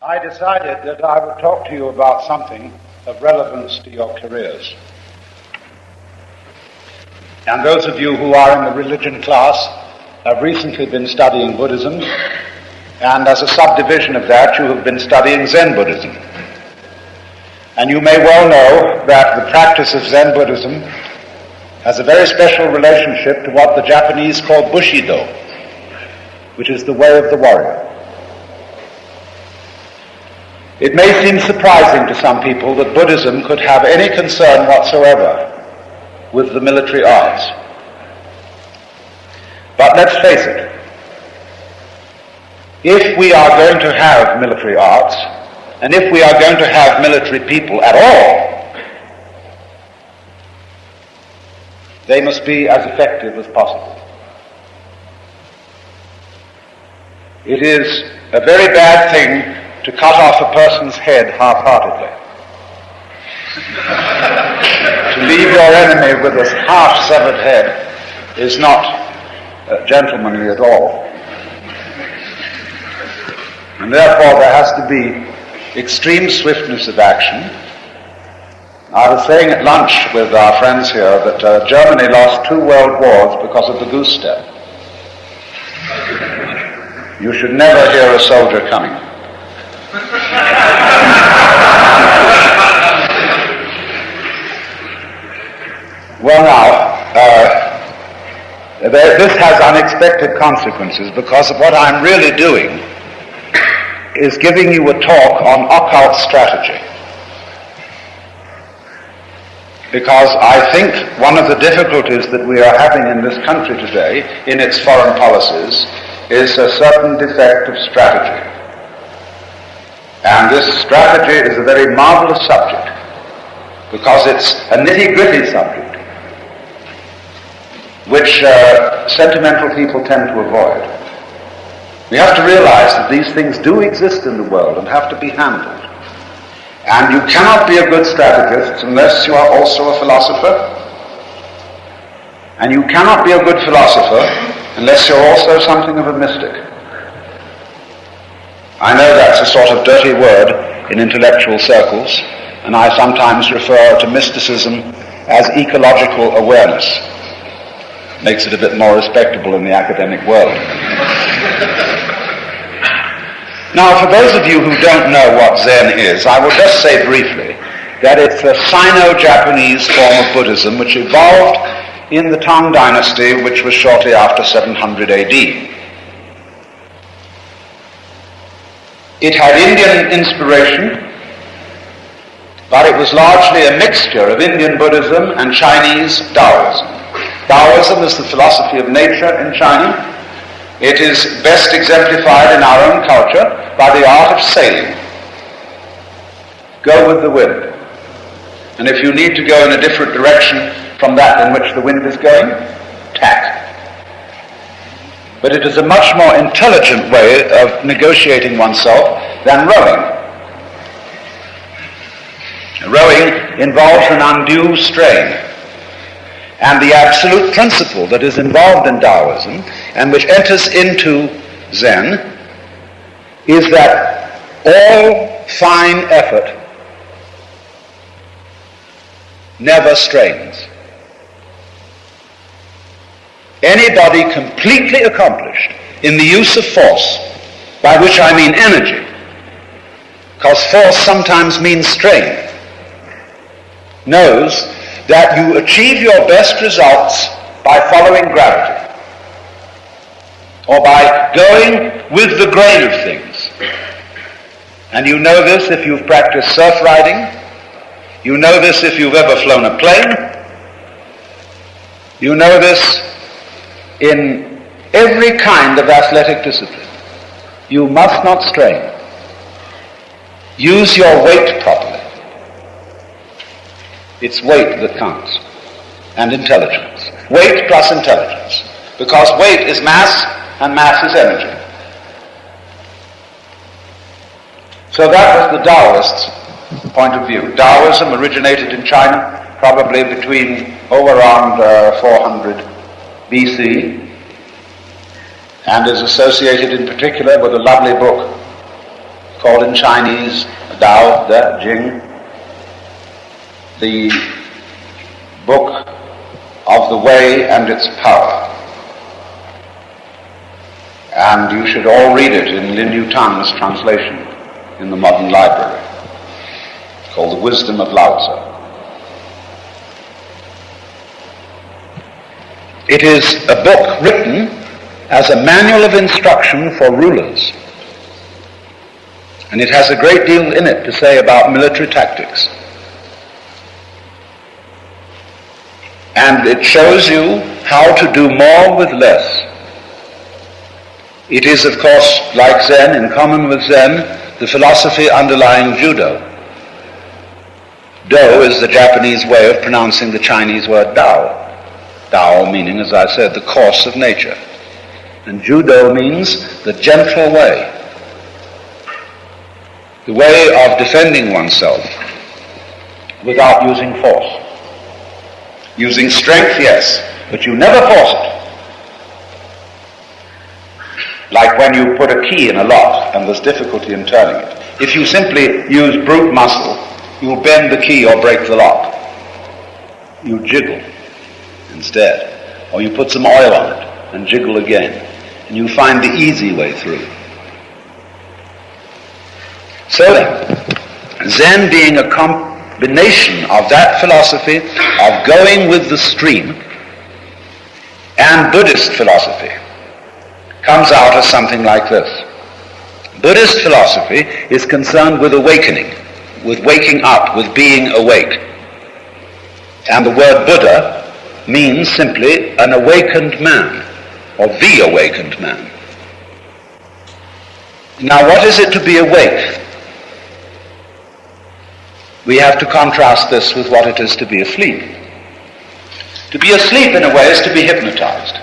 I decided that I would talk to you about something of relevance to your careers. And those of you who are in the religion class have recently been studying Buddhism, and as a subdivision of that, you have been studying Zen Buddhism. And you may well know that the practice of Zen Buddhism has a very special relationship to what the Japanese call Bushido, which is the way of the warrior. It may seem surprising to some people that Buddhism could have any concern whatsoever with the military arts. But let's face it, if we are going to have military arts, and if we are going to have military people at all, they must be as effective as possible. It is a very bad thing to cut off a person's head half-heartedly. To leave your enemy with a half-severed head is not gentlemanly at all. And therefore there has to be extreme swiftness of action. I was saying at lunch with our friends here that Germany lost 2 world wars because of the goose step. You should never hear a soldier coming. Well now, this has unexpected consequences because what I'm really doing is giving you a talk on occult strategy. Because I think one of the difficulties that we are having in this country today in its foreign policies is a certain defect of strategy. And this strategy is a very marvelous subject because it's a nitty-gritty subject which sentimental people tend to avoid. We have to realize that these things do exist in the world and have to be handled. And you cannot be a good strategist unless you are also a philosopher. And you cannot be a good philosopher unless you're also something of a mystic. I know that's a sort of dirty word in intellectual circles, and I sometimes refer to mysticism as ecological awareness. Makes it a bit more respectable in the academic world. Now, for those of you who don't know what Zen is, I will just say briefly that it's a Sino-Japanese form of Buddhism which evolved in the Tang Dynasty, which was shortly after 700 AD. It had Indian inspiration, but it was largely a mixture of Indian Buddhism and Chinese Taoism. Taoism is the philosophy of nature in China. It is best exemplified in our own culture by the art of sailing. Go with the wind. And if you need to go in a different direction from that in which the wind is going, tack. But it is a much more intelligent way of negotiating oneself than rowing. Rowing involves an undue strain. And the absolute principle that is involved in Taoism and which enters into Zen is that all fine effort never strains. Anybody completely accomplished in the use of force, by which I mean energy, because force sometimes means strain, knows that you achieve your best results by following gravity, or by going with the grain of things. And you know this if you've practiced surf riding, you know this if you've ever flown a plane, you know this in every kind of athletic discipline. You must not strain. Use your weight properly. It's weight that counts, and intelligence. Weight plus intelligence. Because weight is mass, and mass is energy. So that was the Taoist point of view. Taoism originated in China, probably around 400 BC, and is associated in particular with a lovely book called in Chinese Dao De Jing, the book of the way and its power. And you should all read it in Lin Yu Tang's translation in the modern library, called The Wisdom of Lao Tzu. It is a book written as a manual of instruction for rulers, and it has a great deal in it to say about military tactics. And it shows you how to do more with less. It is, of course, like Zen, in common with Zen, the philosophy underlying Judo. Do is the Japanese way of pronouncing the Chinese word Dao. Dao meaning, as I said, the course of nature. And Judo means the gentle way. The way of defending oneself without using force. Using strength, yes, but you never force it. Like when you put a key in a lock and there's difficulty in turning it. If you simply use brute muscle, you'll bend the key or break the lock. You jiggle instead. Or you put some oil on it and jiggle again. And you find the easy way through. So then, Zen being a combination of that philosophy of going with the stream and Buddhist philosophy, comes out as something like this. Buddhist philosophy is concerned with awakening, with waking up, with being awake. And the word Buddha means simply an awakened man, or the awakened man. Now, what is it to be awake? We have to contrast this with what it is to be asleep. To be asleep, in a way, is to be hypnotized.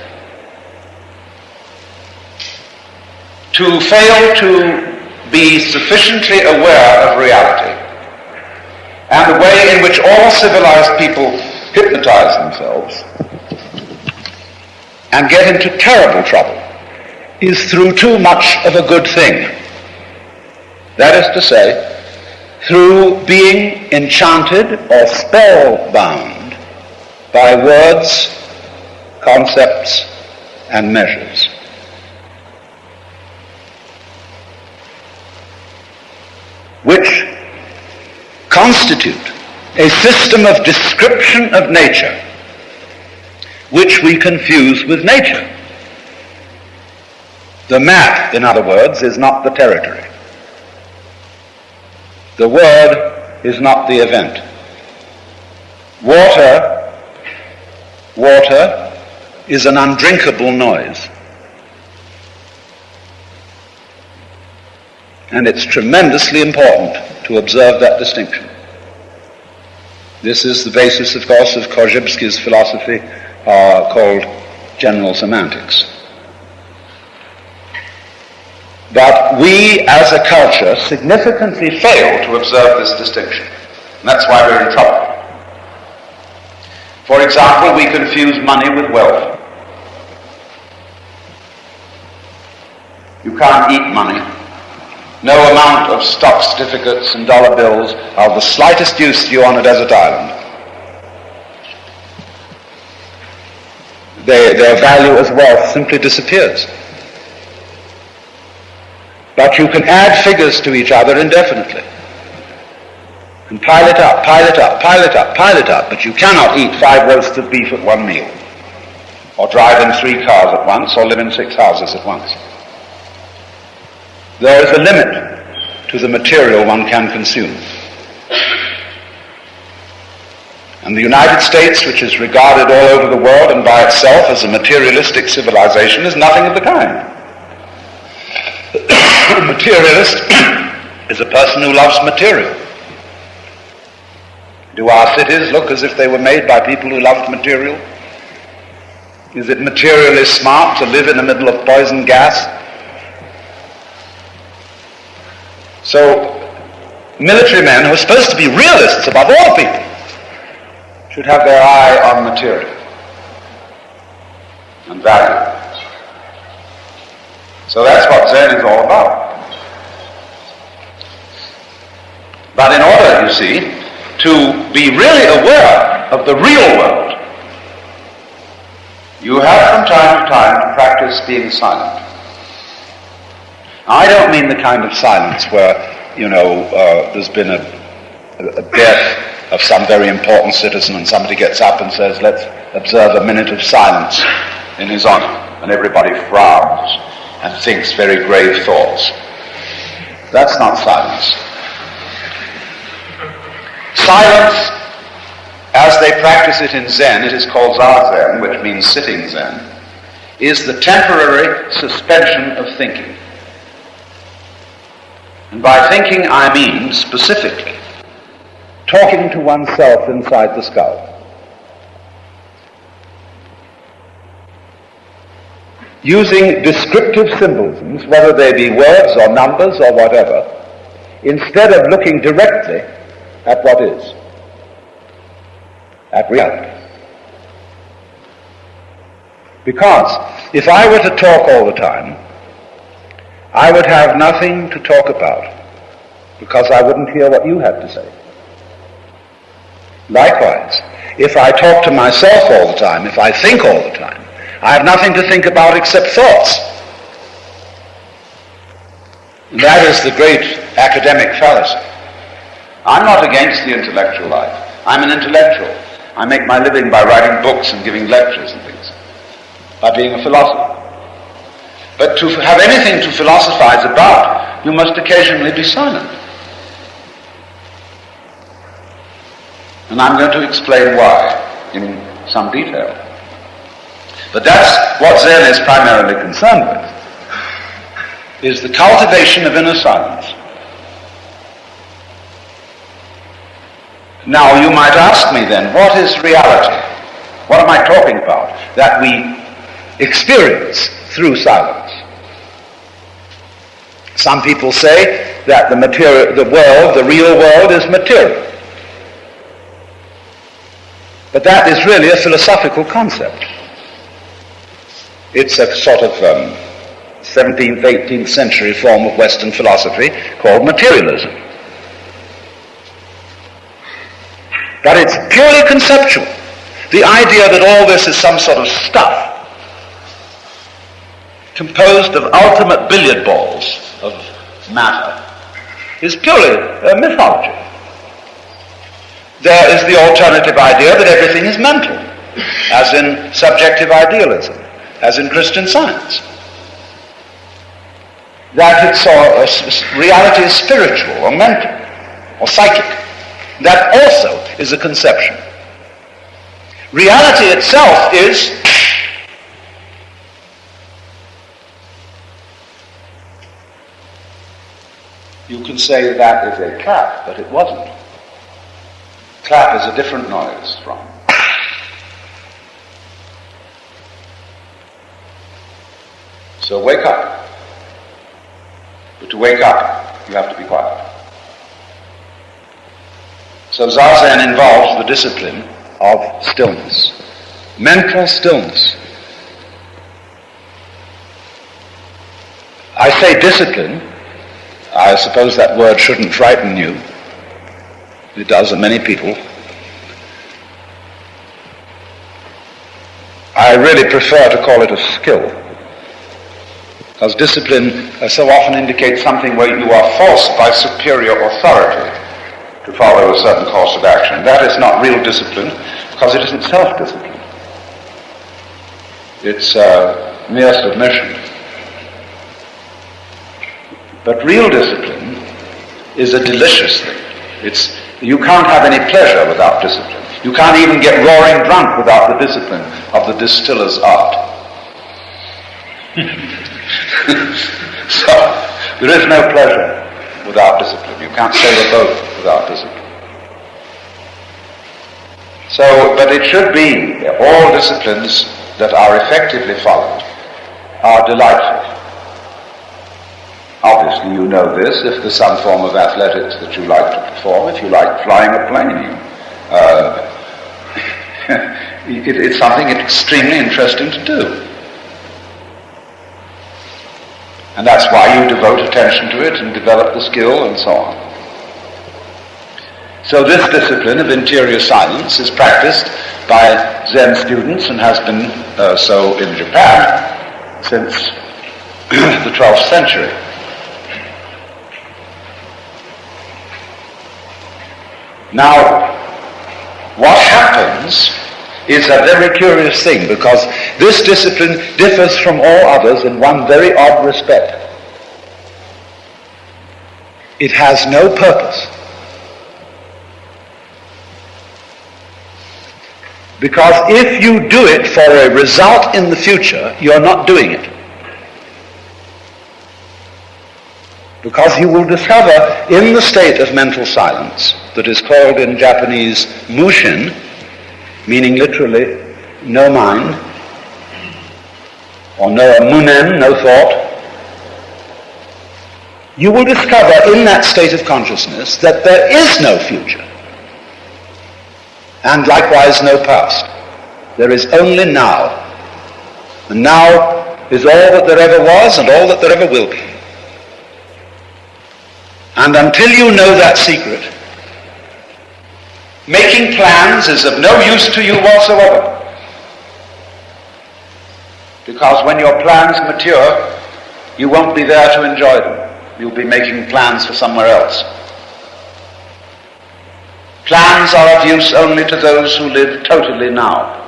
To fail to be sufficiently aware of reality, and the way in which all civilized people hypnotize themselves and get into terrible trouble, is through too much of a good thing. That is to say, through being enchanted or spellbound by words, concepts, and measures. Which constitute a system of description of nature which we confuse with nature. The map, in other words, is not the territory. The word is not the event. Water is an undrinkable noise. And it's tremendously important to observe that distinction. This is the basis, of course, of Korzybski's philosophy called general semantics. But we, as a culture, significantly fail to observe this distinction. And that's why we're in trouble. For example, we confuse money with wealth. You can't eat money. No amount of stock certificates and dollar bills are of the slightest use to you on a desert island. Their value as wealth simply disappears. But you can add figures to each other indefinitely. And pile it up, pile it up, pile it up, pile it up. But you cannot eat 5 roasts of beef at one meal, or drive in 3 cars at once, or live in 6 houses at once. There is a limit to the material one can consume. And the United States, which is regarded all over the world and by itself as a materialistic civilization, is nothing of the kind. A materialist is a person who loves material. Do our cities look as if they were made by people who loved material? Is it materially smart to live in the middle of poison gas? So, military men who are supposed to be realists above all people should have their eye on material and value. So that's what Zen is all about. But in order, you see, to be really aware of the real world, you have from time to time to practice being silent. I don't mean the kind of silence where, there's been a death of some very important citizen and somebody gets up and says, let's observe a minute of silence in his honor, and everybody frowns and thinks very grave thoughts. That's not silence. Silence, as they practice it in Zen, it is called Zazen, which means sitting Zen, is the temporary suspension of thinking. And by thinking I mean, specifically, talking to oneself inside the skull. Using descriptive symbolisms, whether they be words or numbers or whatever, instead of looking directly at what is, at reality. Because if I were to talk all the time, I would have nothing to talk about, because I wouldn't hear what you had to say. Likewise, if I talk to myself all the time, if I think all the time, I have nothing to think about except thoughts. And that is the great academic fallacy. I'm not against the intellectual life. I'm an intellectual. I make my living by writing books and giving lectures and things, by being a philosopher. But to have anything to philosophize about, you must occasionally be silent. And I'm going to explain why in some detail. But that's what Zen is primarily concerned with, is the cultivation of inner silence. Now you might ask me then, what is reality? What am I talking about? That we experience through silence. Some people say that the real world is material. But that is really a philosophical concept. It's a sort of 17th, 18th century form of Western philosophy called materialism. But it's purely conceptual. The idea that all this is some sort of stuff composed of ultimate billiard balls of matter is purely a mythology. There is the alternative idea that everything is mental, as in subjective idealism, as in Christian Science. That reality is spiritual or mental or psychic. That also is a conception. Reality itself is you can say that is a clap, but it wasn't. Clap is a different noise from. So wake up. But to wake up, you have to be quiet. So Zazen involves the discipline of stillness, mental stillness. I say discipline. I suppose that word shouldn't frighten you. It does many people. I really prefer to call it a skill, because discipline so often indicates something where you are forced by superior authority to follow a certain course of action. That is not real discipline, because it isn't self-discipline. It's mere submission. But real discipline is a delicious thing. You can't have any pleasure without discipline. You can't even get roaring drunk without the discipline of the distiller's art. So, there is no pleasure without discipline. You can't sail a boat without discipline. So, but it should be, all disciplines that are effectively followed are delightful. Obviously, you know this, if there's some form of athletics that you like to perform, if you like flying a plane, it's something extremely interesting to do. And that's why you devote attention to it and develop the skill and so on. So this discipline of interior silence is practiced by Zen students and has been so in Japan since the 12th century. Now, what happens is a very curious thing, because this discipline differs from all others in one very odd respect. It has no purpose. Because if you do it for a result in the future, you're not doing it. Because you will discover in the state of mental silence that is called in Japanese mushin, meaning literally no mind, or no munen, no thought, you will discover in that state of consciousness that there is no future, and likewise no past. There is only now. And now is all that there ever was and all that there ever will be. And until you know that secret, making plans is of no use to you whatsoever. Because when your plans mature, you won't be there to enjoy them. You'll be making plans for somewhere else. Plans are of use only to those who live totally now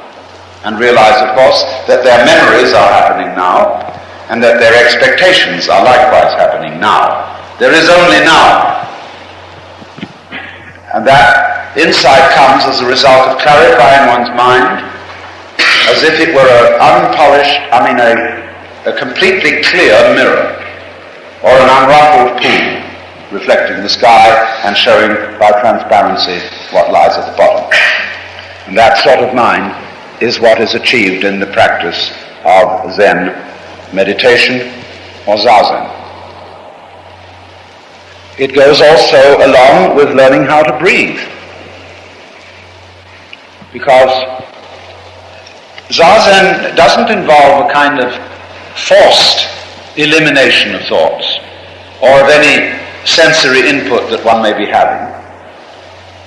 and realize, of course, that their memories are happening now and that their expectations are likewise happening now. There is only now. And that insight comes as a result of clarifying one's mind as if it were a completely clear mirror or an unruffled pool reflecting the sky and showing by transparency what lies at the bottom. And that sort of mind is what is achieved in the practice of Zen meditation or Zazen. It goes also along with learning how to breathe, because Zazen doesn't involve a kind of forced elimination of thoughts or of any sensory input that one may be having.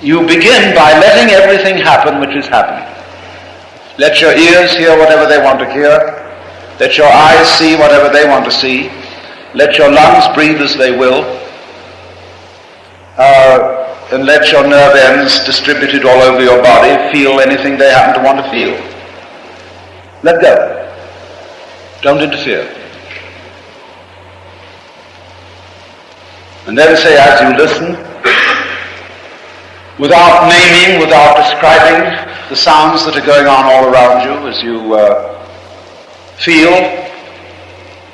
You begin by letting everything happen which is happening. Let your ears hear whatever they want to hear. Let your eyes see whatever they want to see. Let your lungs breathe as they will. And let your nerve ends distributed all over your body feel anything they happen to want to feel. Let go. Don't interfere. And then say, as you listen, without naming, without describing the sounds that are going on all around you, as you feel,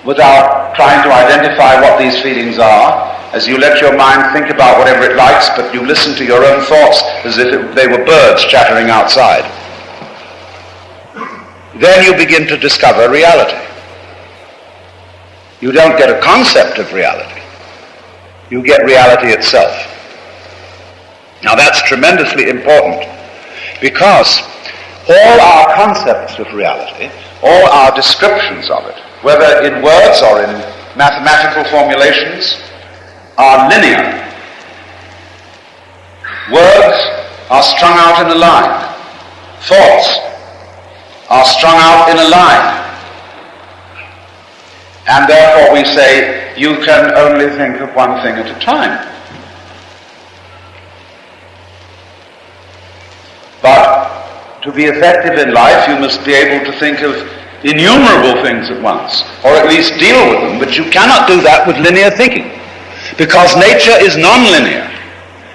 without trying to identify what these feelings are, as you let your mind think about whatever it likes, but you listen to your own thoughts as if they were birds chattering outside. Then you begin to discover reality. You don't get a concept of reality. You get reality itself. Now that's tremendously important, because all our concepts of reality, all our descriptions of it, whether in words or in mathematical formulations, are linear. Words are strung out in a line. Thoughts are strung out in a line. And therefore we say, you can only think of one thing at a time. But to be effective in life, you must be able to think of innumerable things at once, or at least deal with them, but you cannot do that with linear thinking, because nature is non-linear.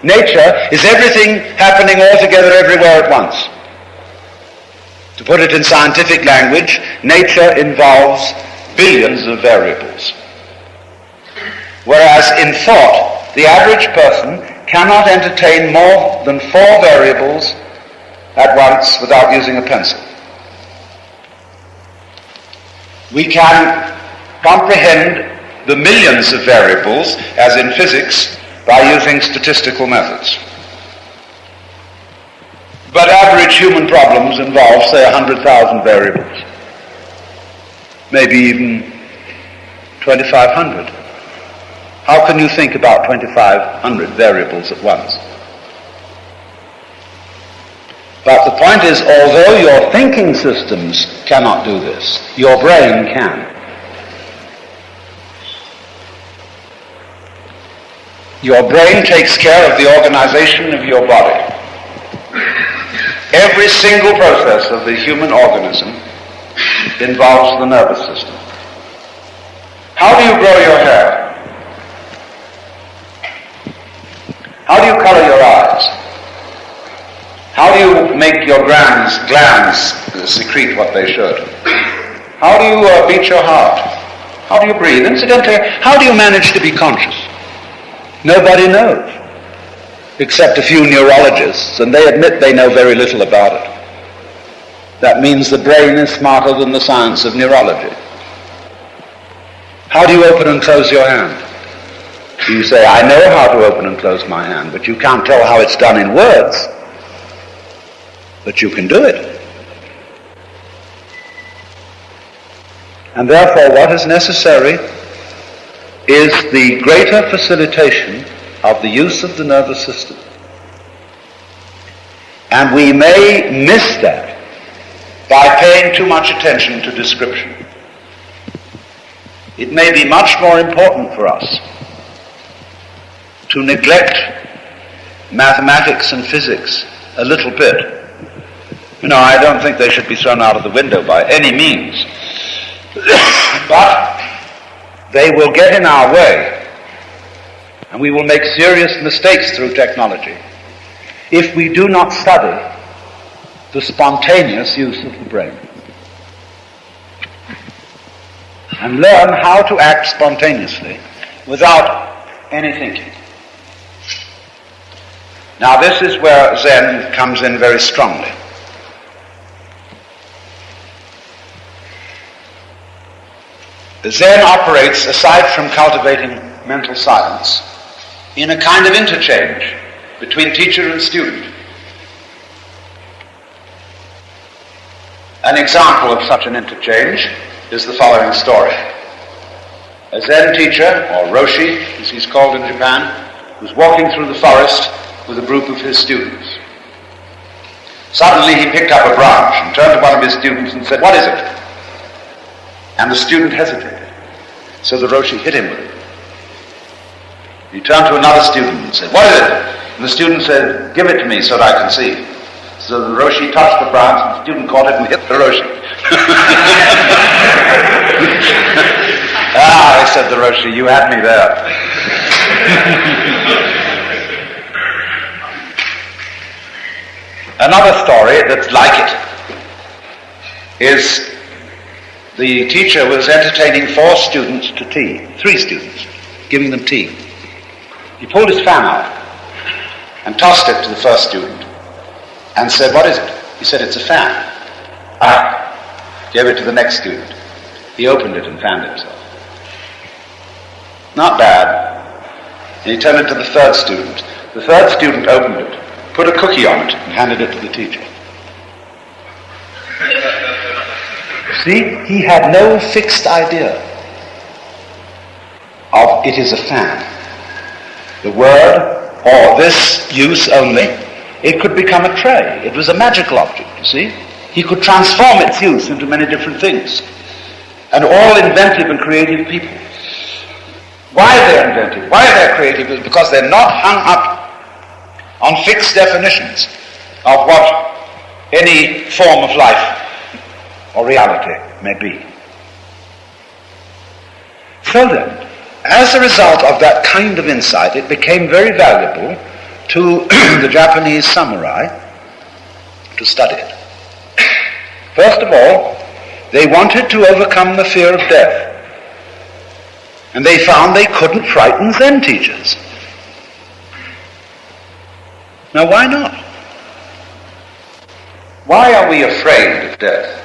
Nature is everything happening all together everywhere at once. To put it in scientific language, nature involves billions of variables. Whereas in thought, the average person cannot entertain more than 4 variables at once without using a pencil. We can comprehend the millions of variables, as in physics, by using statistical methods. But average human problems involve, say, 100,000 variables, maybe even 2,500. How can you think about 2,500 variables at once? But the point is, although your thinking systems cannot do this, your brain can. Your brain takes care of the organization of your body. Every single process of the human organism involves the nervous system. How do you grow your hair? How do you color your eyes? How do you make your glands secrete what they should? How do you beat your heart? How do you breathe? Incidentally, how do you manage to be conscious? Nobody knows, except a few neurologists, and they admit they know very little about it. That means the brain is smarter than the science of neurology. How do you open and close your hand? You say, I know how to open and close my hand, but you can't tell how it's done in words. But you can do it. And therefore what is necessary is the greater facilitation of the use of the nervous system. And we may miss that by paying too much attention to description. It may be much more important for us to neglect mathematics and physics a little bit. I don't think they should be thrown out of the window by any means. But they will get in our way, and we will make serious mistakes through technology if we do not study the spontaneous use of the brain and learn how to act spontaneously without any thinking. Now, this is where Zen comes in very strongly. Zen operates, aside from cultivating mental silence, in a kind of interchange between teacher and student. An example of such an interchange is the following story. A Zen teacher, or Roshi, as he's called in Japan, was walking through the forest with a group of his students. Suddenly he picked up a branch and turned to one of his students and said, "What is it?" And the student hesitated. So the Roshi hit him with it. He turned to another student and said, "What is it?" And the student said, "Give it to me so that I can see." So the Roshi touched the branch and the student caught it and hit the Roshi. "Ah," said the Roshi, "you had me there." Another story that's like it is the teacher was entertaining 4 students to tea, 3 students, giving them tea. He pulled his fan out and tossed it to the first student and said, "What is it?" He said, "It's a fan." "Ah." Gave it to the next student. He opened it and fanned himself. "Not bad." And he turned it to the third student. The third student opened it, put a cookie on it, and handed it to the teacher. See, he had no fixed idea of it is a fan. The word, or this use only, it could become a tray. It was a magical object, you see. He could transform its use into many different things. And all inventive and creative people. Why they're inventive, why they're creative, is because they're not hung up on fixed definitions of what any form of life or reality may be. So then, as a result of that kind of insight, it became very valuable to the Japanese samurai to study it. First of all, they wanted to overcome the fear of death. And they found they couldn't frighten Zen teachers. Now, why not? Why are we afraid of death?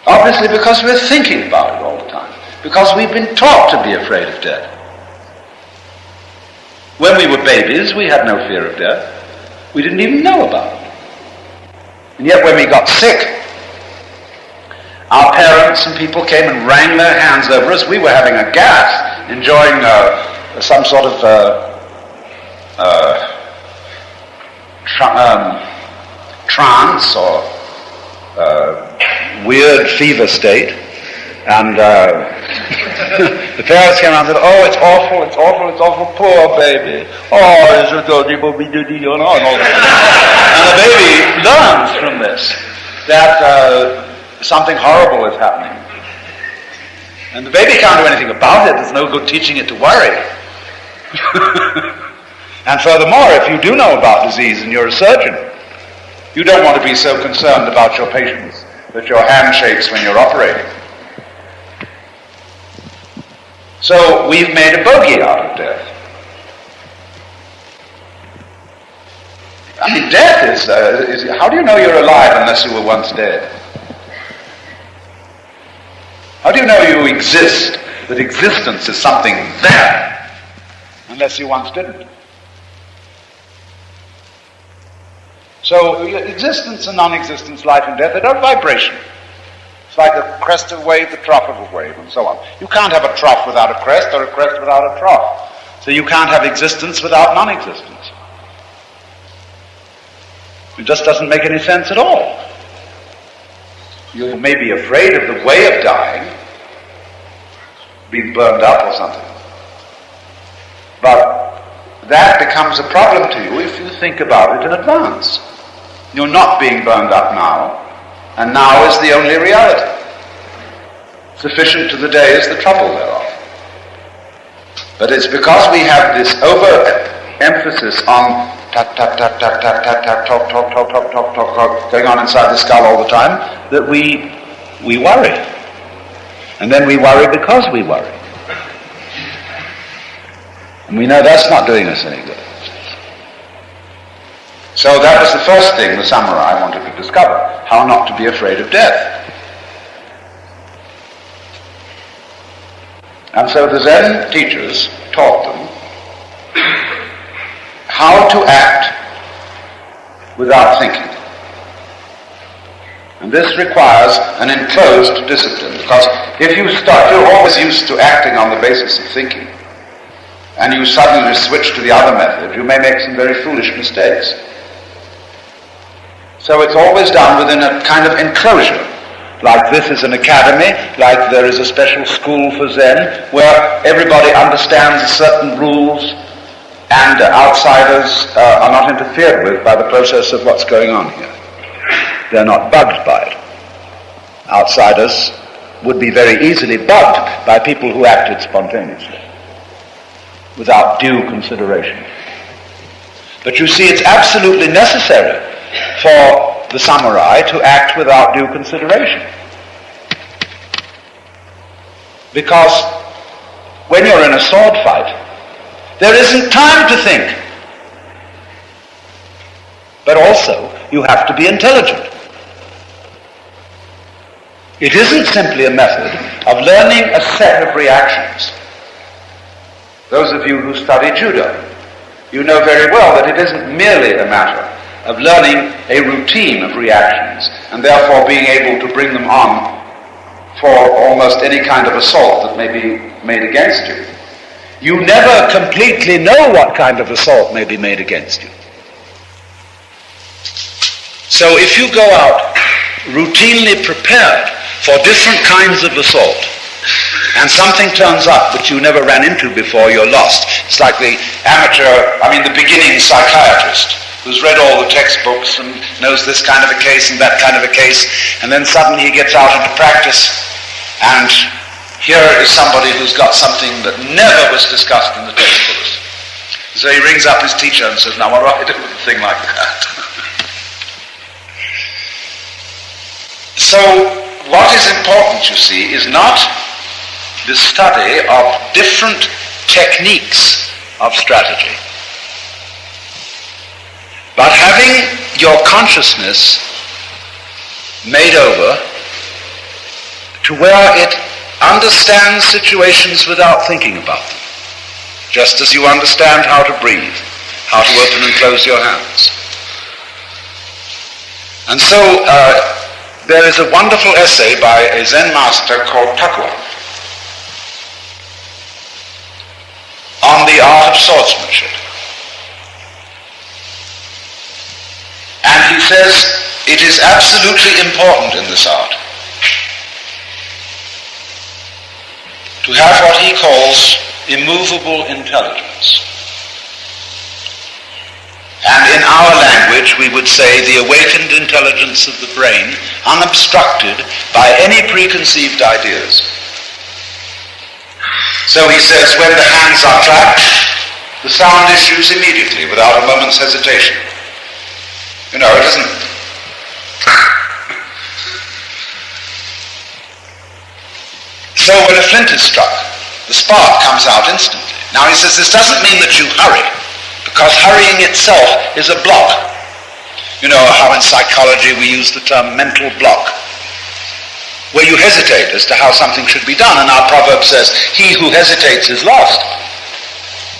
Obviously because we're thinking about it all the time. Because we've been taught to be afraid of death. When we were babies, we had no fear of death. We didn't even know about it. And yet when we got sick, our parents and people came and wrung their hands over us. We were having a gas, enjoying some sort of trance or weird fever state, and the parents came around and said, "Oh, it's awful, it's awful, it's awful, poor baby. Oh, it's a dodgy bobby diddy, and all that." And the baby learns from this that something horrible is happening. And the baby can't do anything about it. There's no good teaching it to worry. And furthermore, if you do know about disease and you're a surgeon, you don't want to be so concerned about your patients that your hand shakes when you're operating. So we've made a bogey out of death. I mean, death is how do you know you're alive unless you were once dead? How do you know you exist, that existence is something there, unless you once didn't? So existence and non-existence, life and death, they're not vibration. It's like the crest of a wave, the trough of a wave, and so on. You can't have a trough without a crest, or a crest without a trough. So you can't have existence without non-existence. It just doesn't make any sense at all. You may be afraid of the way of dying, being burned up or something. But that becomes a problem to you if you think about it in advance. You're not being burned up now, and now is the only reality. Sufficient to the day is the trouble thereof. But it's because we have this over-emphasis on tap, tap, tap, tap, tap, tap, tap, talk, talk, talk, talk, talk, talk, talk, going on inside the skull all the time, that we worry. And then we worry because we worry. And we know that's not doing us any good. So that was the first thing the samurai wanted to discover, how not to be afraid of death. And so the Zen teachers taught them how to act without thinking. And this requires an enclosed discipline, because if you're always used to acting on the basis of thinking, and you suddenly switch to the other method, you may make some very foolish mistakes. So it's always done within a kind of enclosure. Like this is an academy, like there is a special school for Zen, where everybody understands certain rules, and outsiders are not interfered with by the process of what's going on here. They're not bugged by it. Outsiders would be very easily bugged by people who acted spontaneously, without due consideration. But you see, it's absolutely necessary for the samurai to act without due consideration. Because when you're in a sword fight, there isn't time to think. But also, you have to be intelligent. It isn't simply a method of learning a set of reactions. Those of you who study judo, you know very well that it isn't merely a matter of learning a routine of reactions and therefore being able to bring them on for almost any kind of assault that may be made against you. You never completely know what kind of assault may be made against you. So if you go out routinely prepared for different kinds of assault, and something turns up that you never ran into before, you're lost. It's like the beginning psychiatrist who's read all the textbooks and knows this kind of a case and that kind of a case, and then suddenly he gets out into practice, and here is somebody who's got something that never was discussed in the textbooks. So he rings up his teacher and says, "Now what do I do with a thing like that?" So what is important, you see, is not the study of different techniques of strategy, but having your consciousness made over to where it understands situations without thinking about them, just as you understand how to breathe, how to open and close your hands. And so there is a wonderful essay by a Zen master called Takua on the art of swordsmanship. And he says it is absolutely important in this art to have what he calls immovable intelligence. And in our language we would say the awakened intelligence of the brain, unobstructed by any preconceived ideas. So he says when the hands are clapped, the sound issues immediately without a moment's hesitation. You know, it isn't. So when a flint is struck, the spark comes out instantly. Now he says this doesn't mean that you hurry, because hurrying itself is a block. You know how in psychology we use the term mental block, where you hesitate as to how something should be done, and our proverb says, he who hesitates is lost.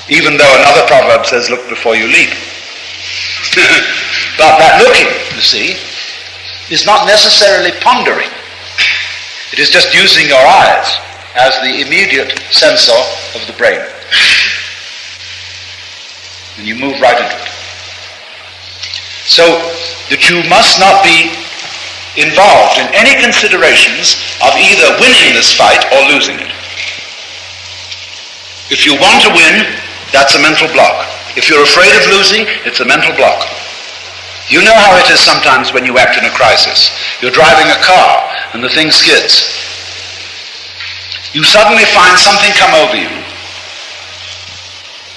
Even though another proverb says, look before you leap. But that looking, you see, is not necessarily pondering. It is just using your eyes as the immediate sensor of the brain. And you move right into it. So that you must not be involved in any considerations of either winning this fight or losing it. If you want to win, that's a mental block. If you're afraid of losing, it's a mental block. You know how it is sometimes when you act in a crisis. You're driving a car and the thing skids. You suddenly find something come over you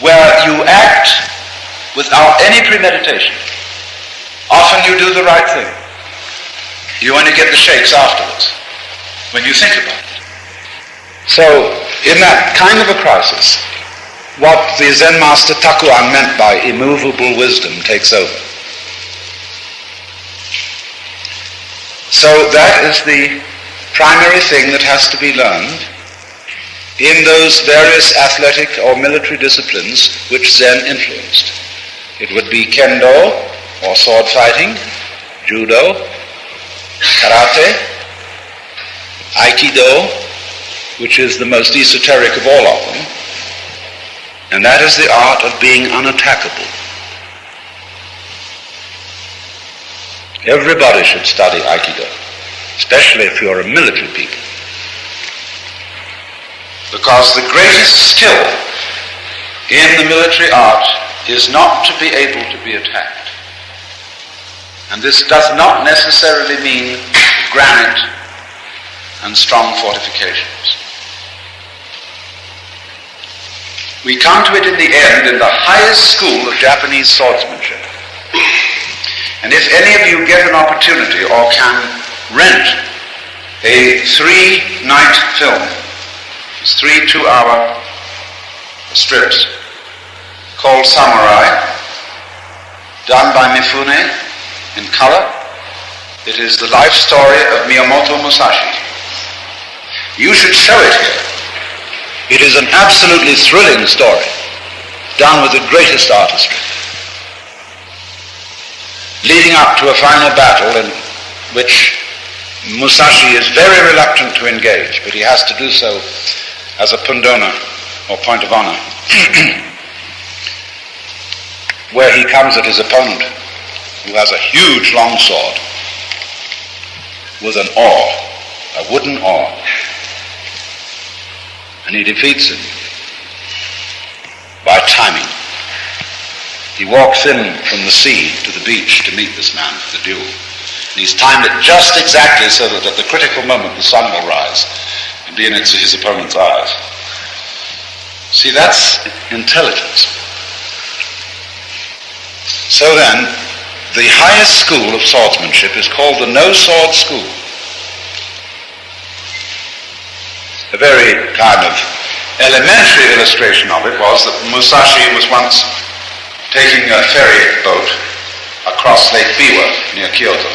where you act without any premeditation. Often you do the right thing. You only get the shakes afterwards when you think about it. So in that kind of a crisis, what the Zen master Takuan meant by immovable wisdom takes over. So that is the primary thing that has to be learned in those various athletic or military disciplines which Zen influenced. It would be kendo, or sword fighting, judo, karate, aikido, which is the most esoteric of all of them, and that is the art of being unattackable. Everybody should study aikido, especially if you're a military people. Because the greatest skill in the military art is not to be able to be attacked. And this does not necessarily mean granite and strong fortifications. We come to it in the end in the highest school of Japanese swordsmanship. And if any of you get an opportunity or can rent a 3-night film, it's 3 2-hour strips called Samurai, done by Mifune in color. It is the life story of Miyamoto Musashi. You should show it here. It is an absolutely thrilling story, done with the greatest artistry, leading up to a final battle in which Musashi is very reluctant to engage, but he has to do so as a pundona, or point of honor, where he comes at his opponent, who has a huge long sword with an oar, a wooden oar, and he defeats him by timing. He walks in from the sea to the beach to meet this man for the duel. And he's timed it just exactly so that at the critical moment the sun will rise and be in his opponent's eyes. See, that's intelligence. So then, the highest school of swordsmanship is called the no-sword school. A very kind of elementary illustration of it was that Musashi was once taking a ferry boat across Lake Biwa near Kyoto.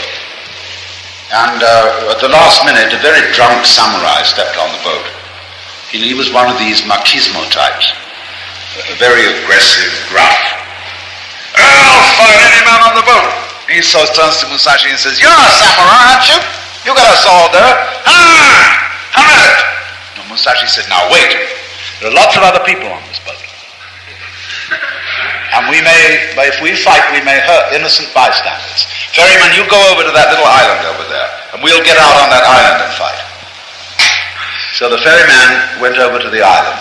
And at the last minute, a very drunk samurai stepped on the boat. He was one of these machismo types, a very aggressive, gruff. I'll fight any man on the boat. He so turns to Musashi and says, "You're a samurai, aren't you? You got a sword there. Have it." And Musashi said, "Now wait. There are lots of other people on this boat. And if we fight, we may hurt innocent bystanders. Ferryman, you go over to that little island over there, and we'll get out on that island and fight. So the ferryman went over to the island.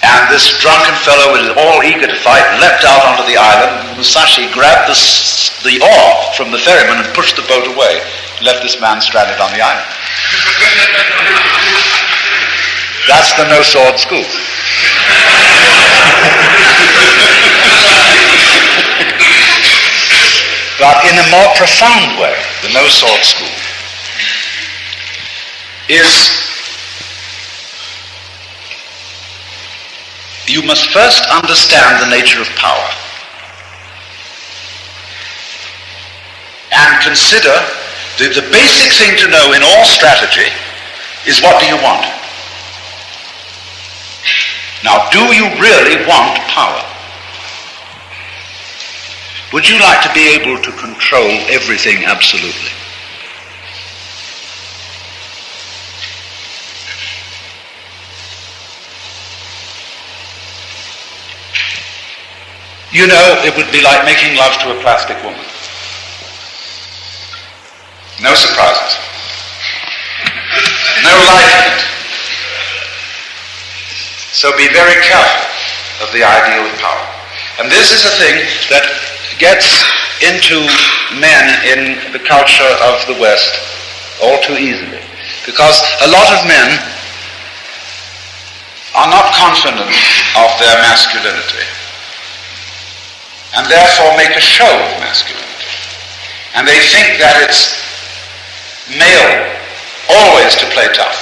And this drunken fellow was all eager to fight, leapt out onto the island. Musashi grabbed the oar from the ferryman and pushed the boat away, left this man stranded on the island. That's the no-sword school. But in a more profound way, the no-sword school is you must first understand the nature of power and consider the basic thing to know in all strategy is, what do you want? Now, do you really want power? Would you like to be able to control everything absolutely? You know, it would be like making love to a plastic woman. No surprises. No life in it. So be very careful of the ideal of power. And this is a thing that gets into men in the culture of the West all too easily. Because a lot of men are not confident of their masculinity, and therefore make a show of masculinity. And they think that it's male always to play tough.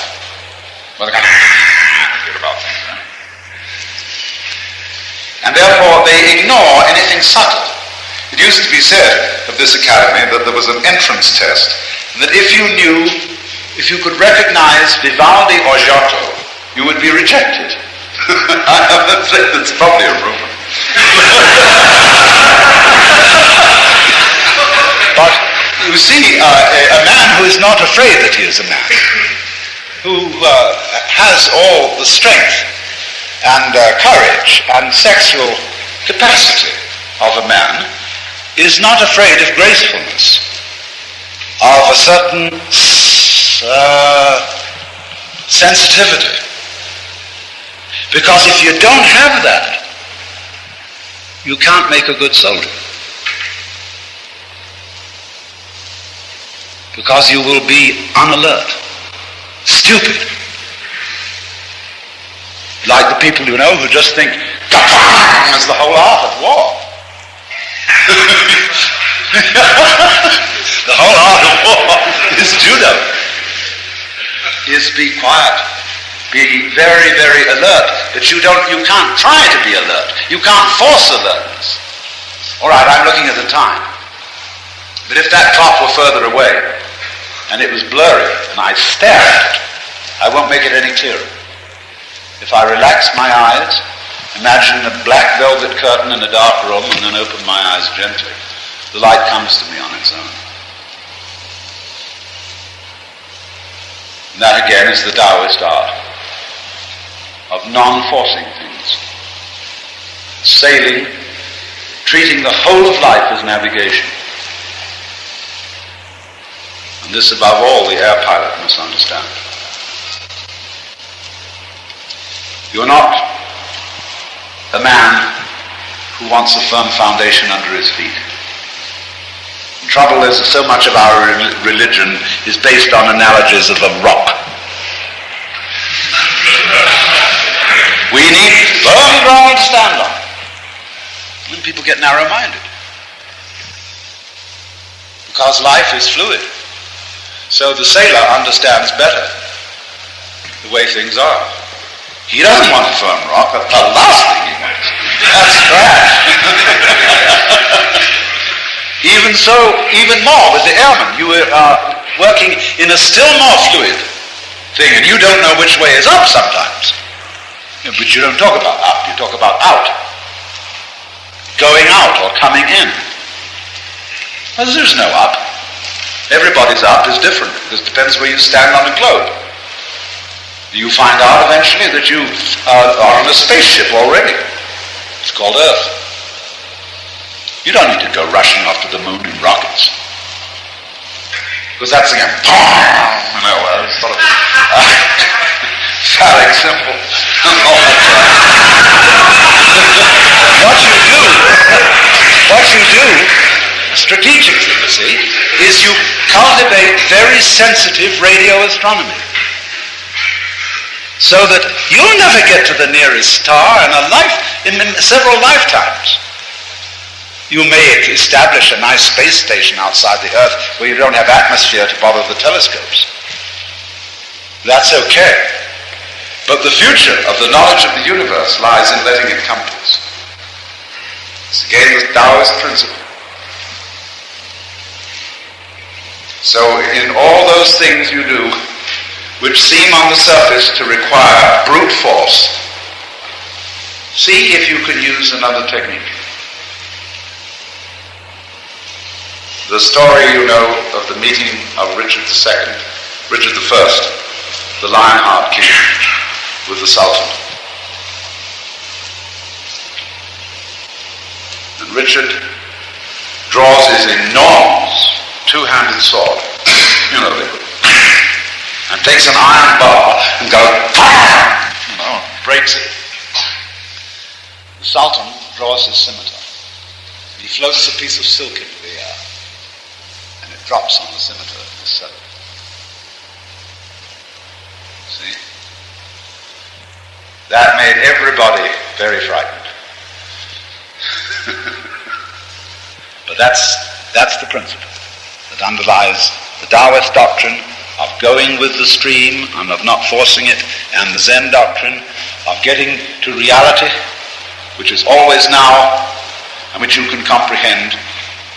Well, they're kind of about things. And therefore they ignore anything subtle. It used to be said of this academy that there was an entrance test, and that if you could recognize Vivaldi or Giotto, you would be rejected. That's probably a rumor. But you see, a man who is not afraid that he is a man, who has all the strength and courage and sexual capacity of a man, is not afraid of gracefulness, of a certain sensitivity. Because if you don't have that, you can't make a good soldier. Because you will be unalert, stupid. Like the people you know who just think, "Ka-bang!" is the whole art of war. The whole art of war is judo. Is be quiet. Be very, very alert. But you can't try to be alert. You can't force alertness. All right, I'm looking at the time. But if that clock were further away, and it was blurry, and I stare at it, I won't make it any clearer. If I relax my eyes, imagine a black velvet curtain in a dark room, and then open my eyes gently, the light comes to me on its own. And that again is the Taoist art of non-forcing things. Sailing, treating the whole of life as navigation. And this above all the air pilot must understand. You're not a man who wants a firm foundation under his feet. The trouble is that so much of our religion is based on analogies of a rock. We need firm ground to stand on. And people get narrow-minded. Because life is fluid. So the sailor understands better the way things are. He doesn't want a firm rock, but the last thing he wants, that's crash. Even so, even more with the airman. You are working in a still more fluid thing, and you don't know which way is up sometimes. But you don't talk about up, you talk about out. Going out or coming in. Well, there's no up. Everybody's up is different. It depends where you stand on the globe. You find out eventually that you are on a spaceship already. It's called Earth. You don't need to go rushing off to the moon in rockets. Because that's again, sort of phallic symbol. What you do, strategically, you see, is you cultivate very sensitive radio astronomy. So that you'll never get to the nearest star in several lifetimes. You may establish a nice space station outside the Earth where you don't have atmosphere to bother the telescopes. That's okay. But the future of the knowledge of the universe lies in letting it come to us. It's again the Taoist principle. So in all those things you do, which seem on the surface to require brute force, see if you can use another technique. The story you know of the meeting of Richard I, the Lionheart King, with the Sultan. And Richard draws his enormous two-handed sword, and takes an iron bar and goes, breaks it. The Sultan draws his scimitar. He floats a piece of silk into the air, and it drops on the scimitar and is severed. See? That made everybody very frightened. But that's the principle that underlies the Taoist doctrine of going with the stream and of not forcing it, and the Zen doctrine of getting to reality, which is always now, and which you can comprehend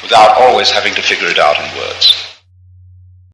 without always having to figure it out in words.